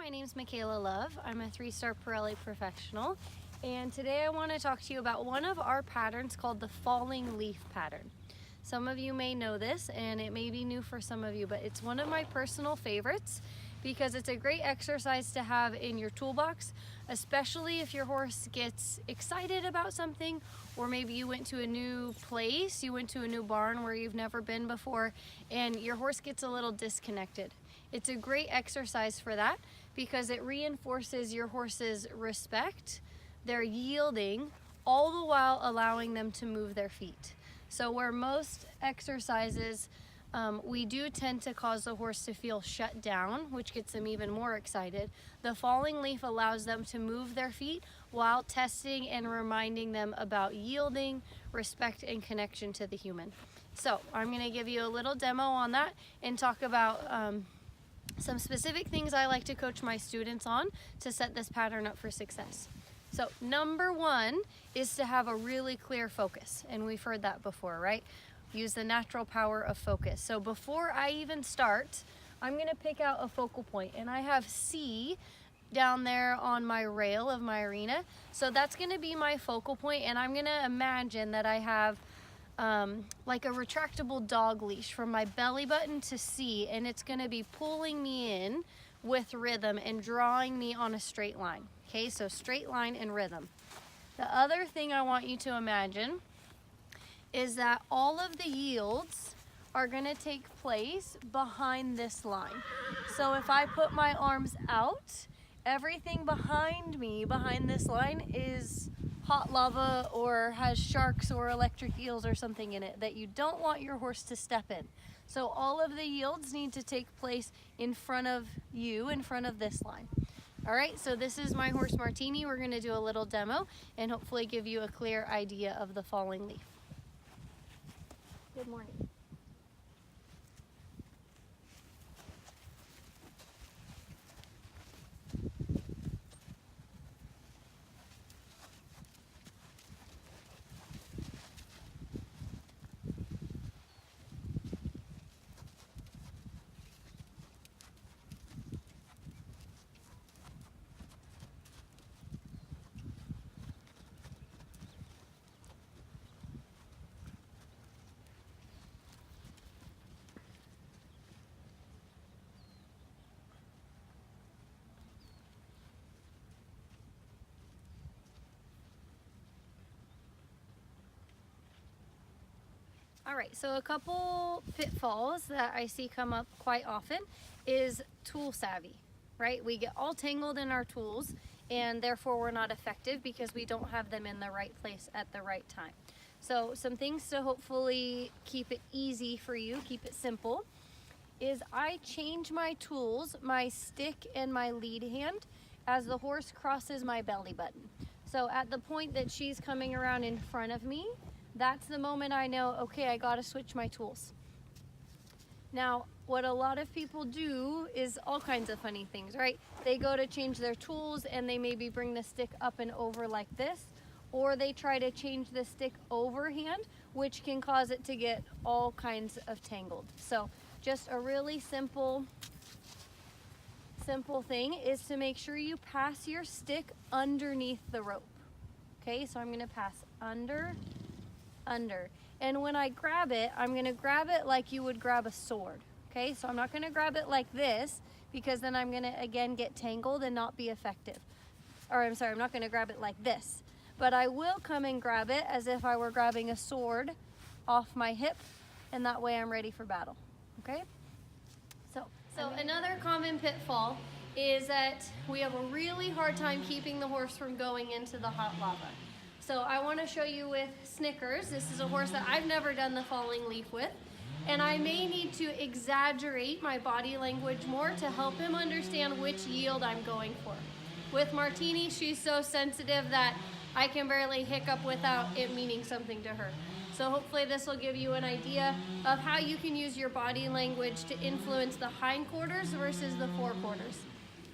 my name's Michaela Love. I'm a 3-star Pirelli professional, and today I want to talk to you about one of our patterns called the falling leaf pattern. Some of you may know this, and it may be new for some of you, but it's one of my personal favorites because it's a great exercise to have in your toolbox, especially if your horse gets excited about something, or maybe you went to a new place, you went to a new barn where you've never been before, and your horse gets a little disconnected. It's a great exercise for that because it reinforces your horse's respect, their yielding, all the while allowing them to move their feet. So where most exercises we do tend to cause the horse to feel shut down, which gets them even more excited, the falling leaf allows them to move their feet while testing and reminding them about yielding, respect, and connection to the human. So I'm going to give you a little demo on that and talk about some specific things I like to coach my students on to set this pattern up for success. So number one is to have a really clear focus, and we've heard that before, right? Use the natural power of focus. So before I even start, I'm gonna pick out a focal point, and I have C down there on my rail of my arena. So that's gonna be my focal point, and I'm gonna imagine that I have like a retractable dog leash from my belly button to C, and it's gonna be pulling me in with rhythm and drawing me on a straight line. Okay, so straight line and rhythm. The other thing I want you to imagine is that all of the yields are gonna take place behind this line. So if I put my arms out, everything behind me, behind this line, is hot lava or has sharks or electric eels or something in it that you don't want your horse to step in. So all of the yields need to take place in front of you, in front of this line. All right, so this is my horse Martini. We're gonna do a little demo and hopefully give you a clear idea of the falling leaf. Good morning. All right, so a couple pitfalls that I see come up quite often is tool savvy, right? We get all tangled in our tools and therefore we're not effective because we don't have them in the right place at the right time. So some things to hopefully keep it easy for you, keep it simple, is I change my tools, my stick and my lead hand, as the horse crosses my belly button. So at the point that she's coming around in front of me, that's the moment I know, okay, I gotta switch my tools. Now, what a lot of people do is all kinds of funny things, right? They go to change their tools and they maybe bring the stick up and over like this, or they try to change the stick overhand, which can cause it to get all kinds of tangled. So just a really simple thing is to make sure you pass your stick underneath the rope. Okay, so I'm gonna pass under. And when I grab it, I'm gonna grab it like you would grab a sword. Okay, so I'm not gonna grab it like this because then I'm gonna again get tangled and not be effective. Or I'm sorry, I'm not gonna grab it like this. But I will come and grab it as if I were grabbing a sword off my hip, and that way I'm ready for battle. Okay? So another common pitfall is that we have a really hard time keeping the horse from going into the hot lava. So I want to show you with Snickers. This is a horse that I've never done the falling leaf with, and I may need to exaggerate my body language more to help him understand which yield I'm going for. With Martini, she's so sensitive that I can barely hiccup without it meaning something to her. So hopefully this will give you an idea of how you can use your body language to influence the hindquarters versus the forequarters.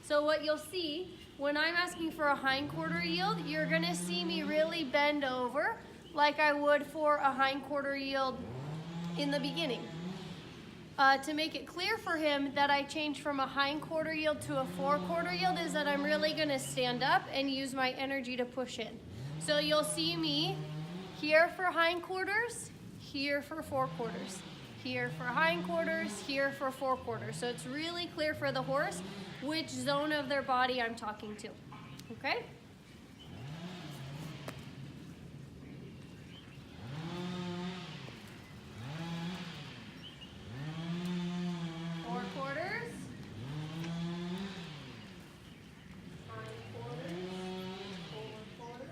So what you'll see when I'm asking for a hindquarter yield, you're gonna see me really bend over like I would for a hindquarter yield in the beginning. to make it clear for him that I changed from a hindquarter yield to a forequarter yield is that I'm really going to stand up and use my energy to push in. So you'll see me here for hindquarters, here for forequarters, here for hindquarters, here for forequarters. So it's really clear for the horse which zone of their body I'm talking to. Okay? Forequarters, hindquarters, forequarters.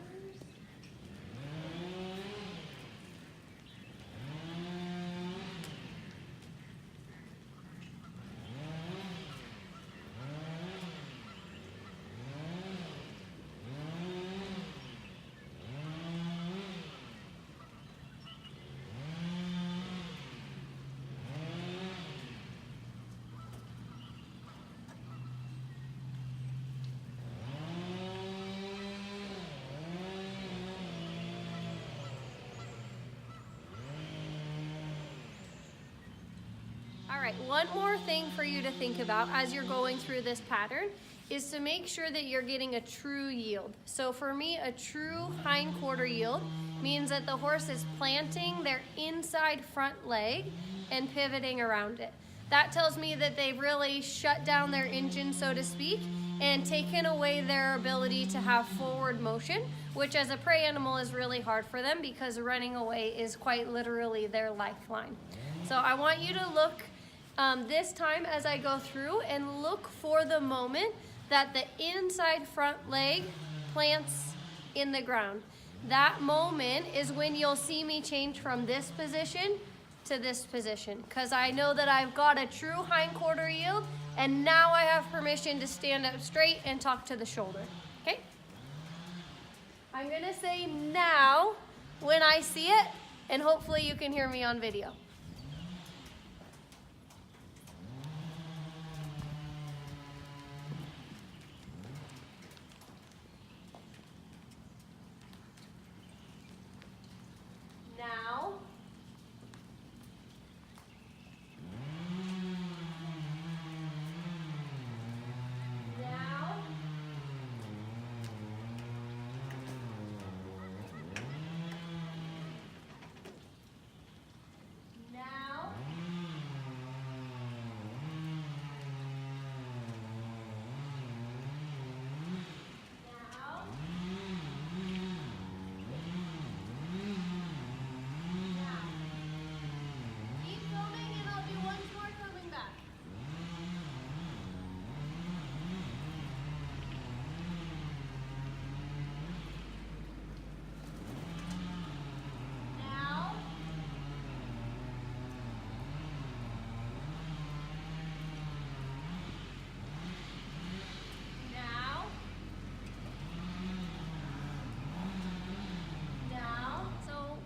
All right, one more thing for you to think about as you're going through this pattern is to make sure that you're getting a true yield. So for me, a true hindquarter yield means that the horse is planting their inside front leg and pivoting around it. That tells me that they've really shut down their engine, so to speak, and taken away their ability to have forward motion, which as a prey animal is really hard for them because running away is quite literally their lifeline. So I want you to look this time as I go through and look for the moment that the inside front leg plants in the ground. That moment is when you'll see me change from this position to this position, because I know that I've got a true hindquarter yield and now I have permission to stand up straight and talk to the shoulder. Okay? I'm gonna say now when I see it, and hopefully you can hear me on video. Now. Now. Now.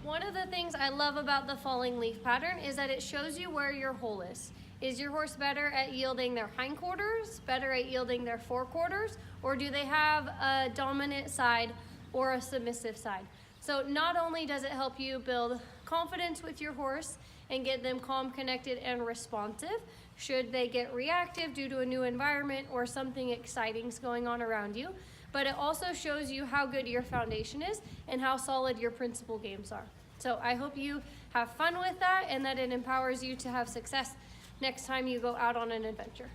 One of the things I love about the falling leaf pattern is that it shows you where your hole is. Is your horse better at yielding their hindquarters, better at yielding their forequarters, or do they have a dominant side or a submissive side? So not only does it help you build confidence with your horse and get them calm, connected, and responsive should they get reactive due to a new environment or something exciting's going on around you, but it also shows you how good your foundation is and how solid your principal games are. So I hope you have fun with that and that it empowers you to have success next time you go out on an adventure.